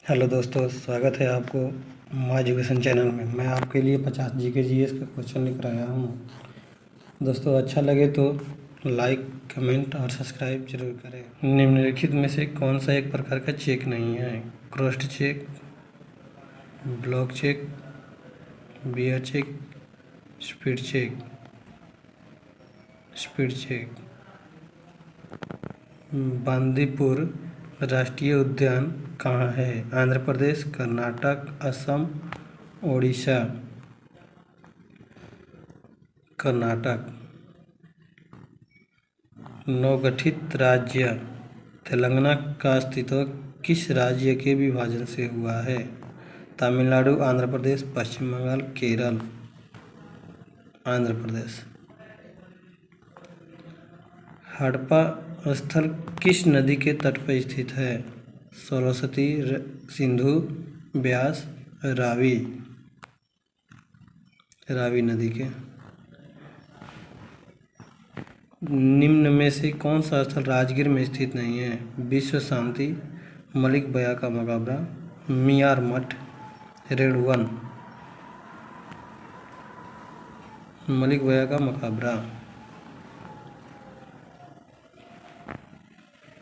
Hello दोस्तों, स्वागत है आपको माय एजुकेशन चैनल में। मैं आपके लिए 50 जीके जीएस का क्वेश्चन लेकर आया हूँ। दोस्तों, अच्छा लगे तो लाइक, कमेंट और सब्सक्राइब जरूर करें। निम्नलिखित में से कौन सा एक प्रकार का चेक नहीं है? Crossed cheque, block cheque, bearer cheque, speed cheque. Speed cheque. Bandipur राष्ट्रीय उद्यान कहाँ है? आंध्र प्रदेश, कर्नाटक, असम, ओडिशा। कर्नाटक। नवगठित राज्य तेलंगाना का अस्तित्व किस राज्य के विभाजन से हुआ है? तमिलनाडु, आंध्र प्रदेश, पश्चिम बंगाल, केरल। आंध्र प्रदेश। हड़प्पा स्थल किस नदी के तट पर स्थित है? सरस्वती, सिंधु, ब्यास, रावी। रावी नदी के। निम्न में से कौन सा स्थल राजगीर में स्थित नहीं है? विश्व शांति, मलिक बया का मकबरा, मियार मठ, रेणुवन। मलिक बया का मकबरा।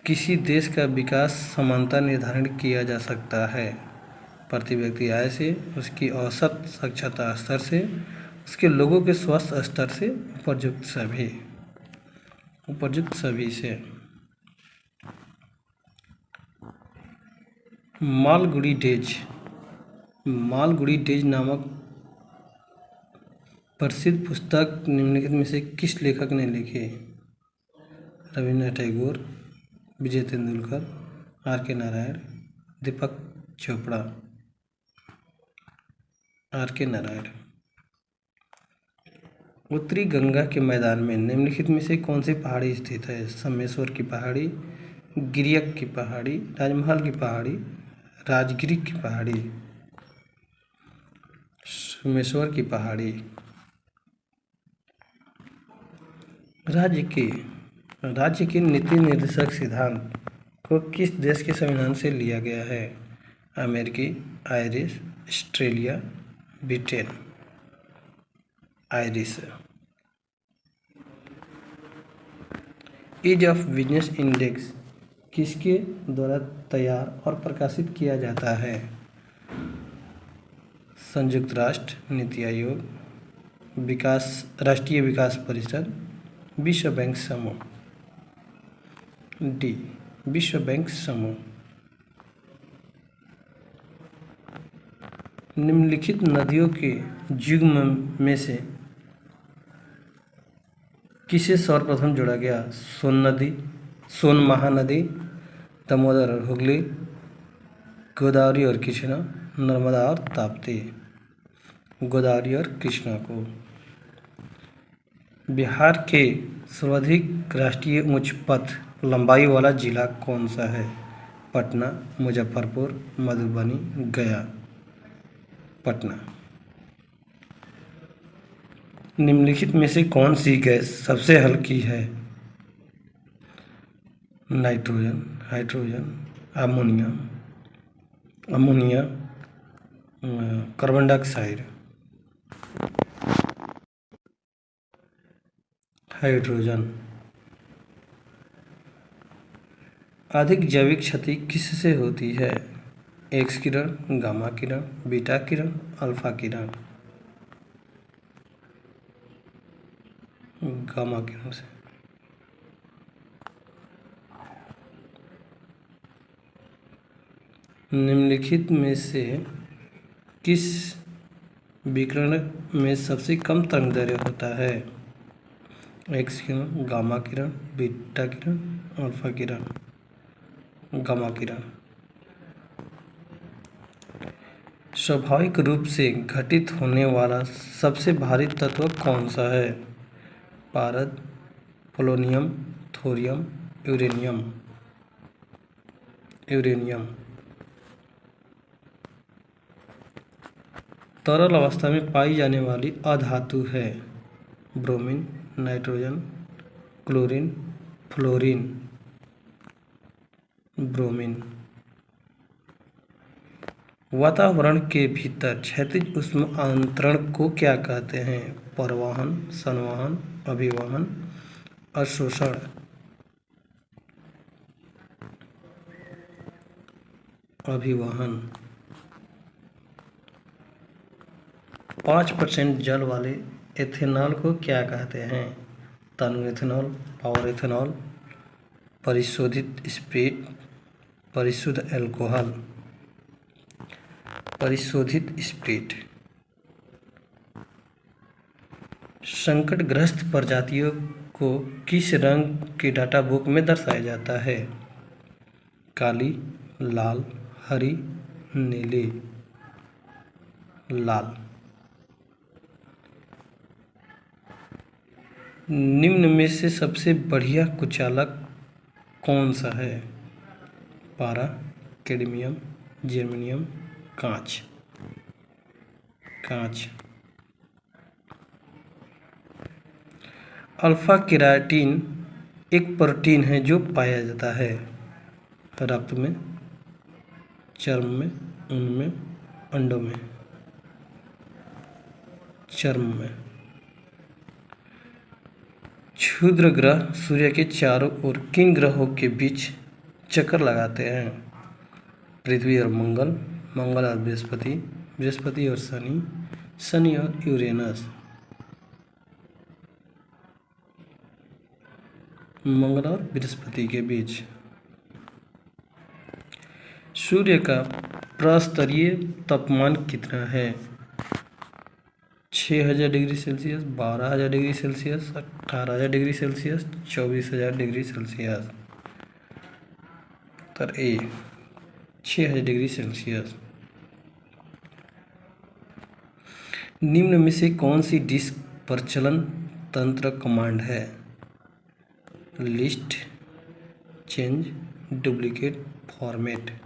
किसी देश का विकास समानता निर्धारण किया जा सकता है प्रति व्यक्ति आय से, उसकी औसत साक्षरता स्तर से, उसके लोगों के स्वास्थ्य स्तर से, उपयुक्त सभी से। मालगुडी डेज नामक प्रसिद्ध पुस्तक निम्नलिखित में से किस लेखक ने लिखी? रविन्द्रनाथ टैगोर, विजय तेंदुलकर, आर.के. नारायण, दीपक चोपड़ा। आर.के. नारायण। उत्तरी गंगा के मैदान में निम्नलिखित में से कौन सी पहाड़ी स्थित है? समेश्वर की पहाड़ी, गिरियक की पहाड़ी, राजमहल की पहाड़ी, राजगिरी की पहाड़ी। समेश्वर की पहाड़ी। राज्य के नीति निर्देशक सिद्धांत को किस देश के संविधान से लिया गया है? अमेरिकी, Irish, Australia, Britain. Irish. Ease of business index किसके द्वारा तैयार और प्रकाशित किया जाता है? संयुक्त राष्ट्र, नीति आयोग, राष्ट्रीय विकास परिषद, विश्व बैंक समूह। डी, विश्व बैंक समूह। निम्नलिखित नदियों के युग्म में से किसे सर्वप्रथम जोड़ा गया? सोन महानदी, दामोदर और हुगली, गोदावरी और कृष्णा, नर्मदा और ताप्ती। गोदावरी और कृष्णा को। बिहार के सर्वाधिक राष्ट्रीय उच्च पथ लंबाई वाला जिला कौन सा है? पटना, मुजफ्फरपुर, मधुबनी, गया। पटना। निम्नलिखित में से कौन सी गैस सबसे हल्की है? Nitrogen, hydrogen, ammonia, carbon dioxide. Hydrogen. अधिक जैविक क्षति किससे होती है? एक्स किरण, गामा किरण, बीटा किरण, अल्फा किरण। गामा किरण से। निम्नलिखित में से किस विकिरण में सबसे कम तरंगदैर्घ्य होता है? एक्स किरण, गामा किरण, बीटा किरण, अल्फा किरण। गामा किरण। स्वाभाविक रूप से घटित होने वाला सबसे भारी तत्व कौन सा है? पारद, पोलोनियम, थोरियम, यूरेनियम। तरल अवस्था में पाई जाने वाली अधातु है? Bromine, nitrogen, chlorine, fluorine. Bromine. वातावरण के भीतर क्षैतिज ऊष्मा अंतरण को क्या कहते हैं? परवहन, संवहन, अभिवहन, अवशोषण। अभिवहन। 5% जल वाले एथेनॉल को क्या कहते हैं? तनु एथेनॉल, पावर एथेनॉल, परिशोधित स्प्रिट, परिशुद्ध अल्कोहल। परिशोधित स्प्रिट। संकटग्रस्त प्रजातियों को किस रंग की डाटा बुक में दर्शाया जाता है? काली, लाल, हरी, नीली। लाल। निम्न में से सबसे बढ़िया कुचालक कौन सा है? पारा, कैडमियम, जर्मेनियम, कांच। कांच। अल्फा केराटिन एक प्रोटीन है जो पाया जाता है रक्त में, चर्म में, ऊन में, अंडों में। चर्म में। क्षुद्र ग्रह सूर्य के चारों ओर किन ग्रहों के बीच चक्कर लगाते हैं? पृथ्वी और मंगल, मंगल और बृहस्पति, बृहस्पति और शनि, शनि और यूरेनस। मंगल और बृहस्पति के बीच। सूर्य का प्रस्तरीय तापमान कितना है? 6000 degree Celsius, 12000 degree Celsius, 18000 degree Celsius, 24000 degree Celsius. उत्तर ए 6000 डिग्री सेल्सियस। निम्न में से कौन सी डिस्क प्रचलन तंत्र कमांड है? List, change, duplicate, format.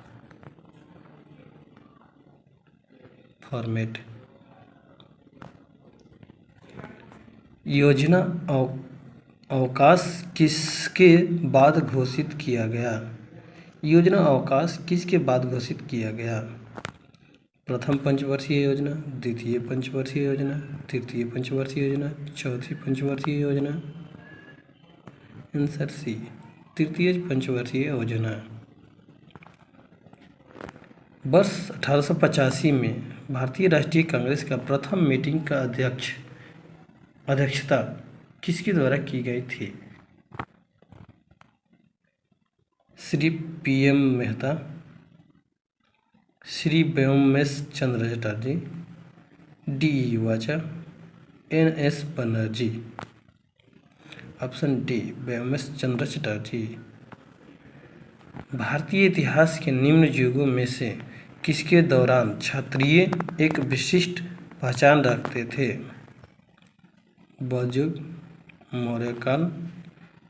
Format. योजना अवकाश किसके बाद घोषित किया गया? योजना अवकाश किसके बाद घोषित किया गया? प्रथम पंचवर्षीय योजना, द्वितीय पंचवर्षीय योजना, तृतीय पंचवर्षीय योजना, चौथी पंचवर्षीय योजना। आंसर सी तृतीय पंचवर्षीय योजना। वर्ष 1885 में भारतीय राष्ट्रीय कांग्रेस का प्रथम मीटिंग का अध्यक्षता किसके द्वारा की गई थी? श्री PM मेहता, श्री व्योमेश चंद्र चटर्जी, D युवाचा, NS Banerjee. Option D Vyomesh Chandra Chatterjee. भारतीय इतिहास के निम्न युगों में से किसके दौरान क्षत्रिय एक विशिष्ट पहचान रखते थे? बौद्ध युग, मौर्य काल,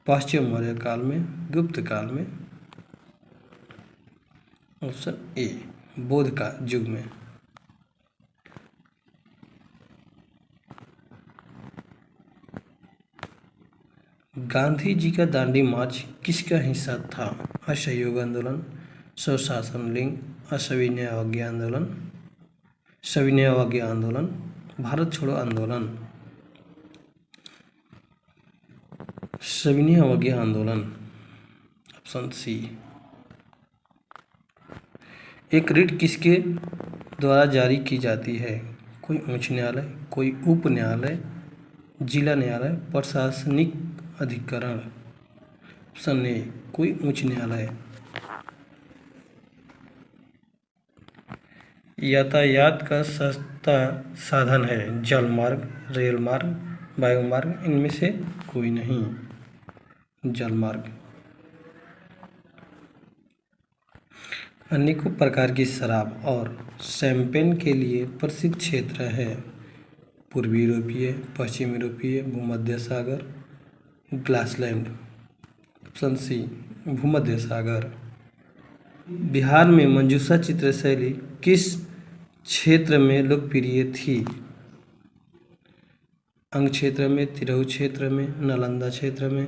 पश्चिम मौर्य काल में, गुप्त काल में। ऑप्शन ए बौद्ध का युग में। गांधी जी का दांडी मार्च किसका हिस्सा था? असहयोग आंदोलन, स्वशासन लिंग, सविनय अवज्ञा आंदोलन, सविनय अवज्ञा आंदोलन, भारत छोड़ो आंदोलन। सविनय अवज्ञा आंदोलन। Option C. एक रिट किसके द्वारा जारी की जाती है? कोई उच्च न्यायालय, कोई उप न्यायालय, जिला न्यायालय, प्रशासनिक अधिकरण। ऑप्शन ए कोई उच्च न्यायालय। यातायात का सस्ता साधन है जल मार्ग, रेल मार्ग, वायु मार्ग, इनमें से कोई नहीं। जल मार्ग। अनेकों प्रकार की शराब और शैंपेन के लिए प्रसिद्ध क्षेत्र है। पूर्वी यूरोपीय, पश्चिम यूरोपीय, भूमध्य सागर, ग्लासलैंड। ऑप्शन सी भूमध्य सागर। बिहार में मंजूषा चित्र शैली किस क्षेत्र में लोकप्रिय थी? अंग क्षेत्र में, तिरहु क्षेत्र में, नालंदा क्षेत्र में,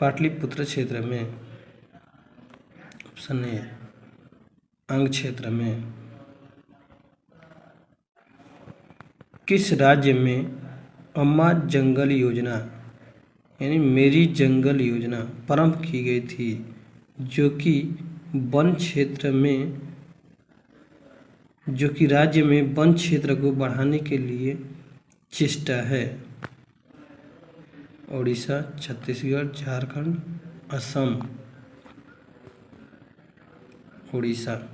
पाटलिपुत्र क्षेत्र में। ऑप्शन ए अंग क्षेत्र में। किस राज्य में अम्मा जंगल योजना यानी मेरी जंगल योजना प्रारंभ की गई थी, जो कि वन क्षेत्र में जो कि राज्य में वन क्षेत्र को बढ़ाने के लिए चेष्टा है? ओडिशा, छत्तीसगढ़, झारखंड, असम। ओडिशा।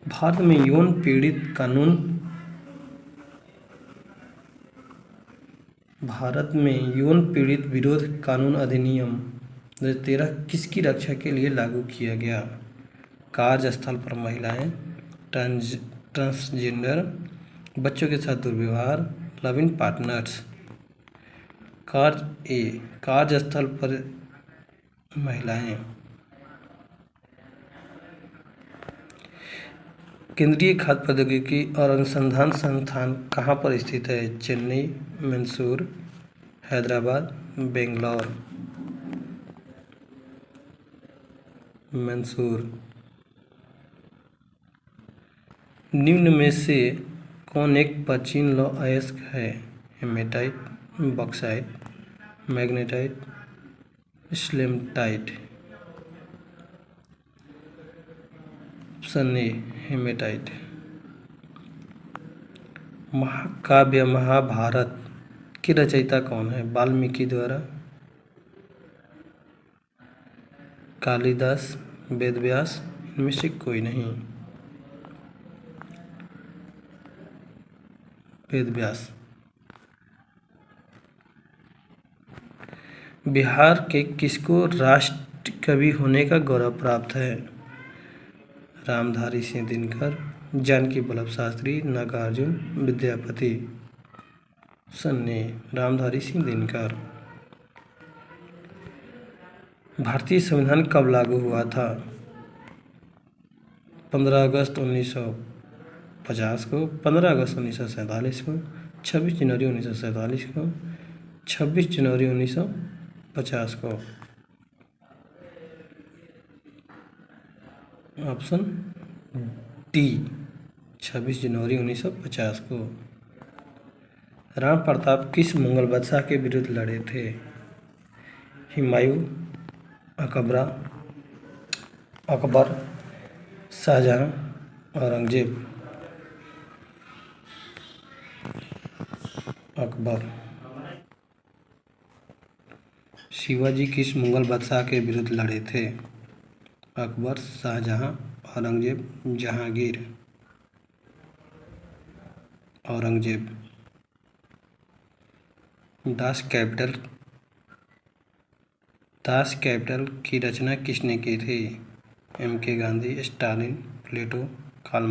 भारत में यौन पीड़ित कानून भारत में यौन पीड़ित विरोध कानून अधिनियम 2013 किसकी रक्षा के लिए लागू किया गया? कार्यस्थल पर महिलाएं, ट्रांसजेंडर, बच्चों के साथ दुर्व्यवहार, लव इन पार्टनर्स। कार्यस्थल पर महिलाएं। केंद्रीय खाद्य प्रौद्योगिकी और अनुसंधान संस्थान कहाँ पर स्थित है? चेन्नई, मैसूर, हैदराबाद, बेंगलोर। मैसूर। निम्न में से कौन एक प्राचीन लौह अयस्क है? हेमेटाइट, बॉक्साइट, मैग्नेटाइट, स्लेमटाइट। Option A haematite. महाकाव्य महाभारत की रचयिता कौन है? वाल्मीकि द्वारा, कालिदास, वेदव्यास, इनमें से कोई नहीं। वेदव्यास। बिहार के किसको राष्ट्र कवि होने का गौरव प्राप्त है? रामधारी सिंह दिनकर, जानकी वल्लभ शास्त्री, नागार्जुन, विद्यापति। सन्ने रामधारी सिंह दिनकर। भारतीय संविधान कब लागू हुआ था? 15 अगस्त 1950 को, 15 अगस्त 1947 को, 26 जनवरी 1947 को, 26 जनवरी 1950 को। ऑप्शन डी 26 जनवरी 1950 को। राणा प्रताप किस मुगल बादशाह के विरुद्ध लड़े थे? हुमायूं, अकबर, शाहजहां, औरंगजेब। अकबर। शिवाजी किस मुगल बादशाह के विरुद्ध लड़े थे? अकबर, शाहजहां, औरंगजेब, जहांगीर। औरंगजेब। दास कैपिटल की रचना किसने की थी? M.K. गांधी, स्टालिन, प्लेटो, कार्ल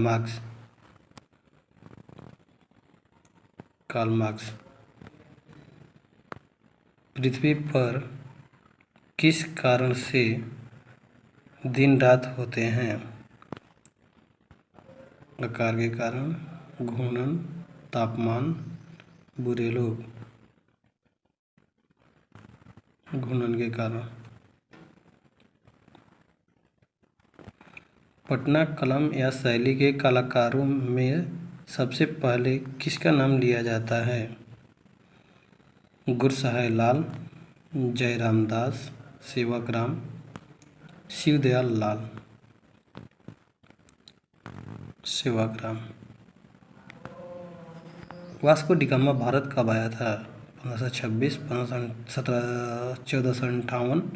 मार्क्स। पृथ्वी पर किस कारण से दिन रात होते हैं? आकार के कारण, घूर्णन, तापमान, बुरे लोग। घूर्णन के कारण। पटना कलम या शैली के कलाकारों में सबसे पहले किसका नाम लिया जाता है? Gursahai Lal, Jairam Das, Sevakram, Shivdayal Lal. Sevakram. Vasco da Gama Bharat कब आया था? 1526, 1458,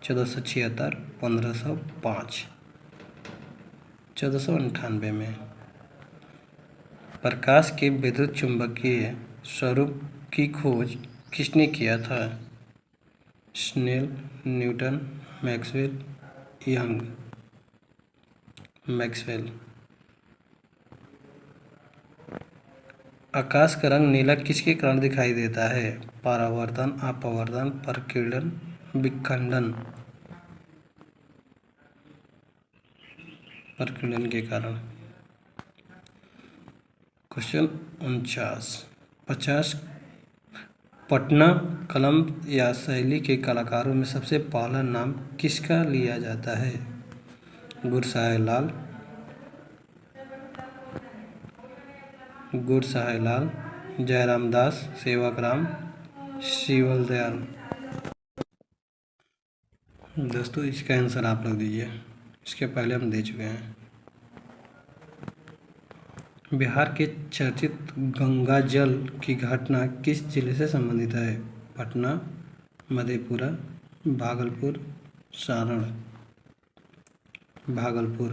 1476, 1505। 1498 में। प्रकाश के विद्युत चुंबकीय स्वरूप की खोज किसने किया था? Snell, Newton, Maxwell, Young. Maxwell. आकाश का रंग नीला किसके कारण दिखाई देता है? परावर्तन, अपवर्तन, प्रकीर्णन, विखंडन। प्रकीर्णन के कारण। क्वेश्चन 50। पटना कलम या शैली के कलाकारों में सबसे पहला नाम किसका लिया जाता है? गुरसहाय लाल, गुड़ सहाय लाल, जयराम दास, सेवक राम, शिवल दयाल। दोस्तों इसका आंसर आप लोग दीजिए, इसके पहले हम दे चुके हैं। बिहार के चर्चित गंगा जल की घटना किस जिले से संबंधित है? पटना, मधेपुरा, भागलपुर, सारण। भागलपुर।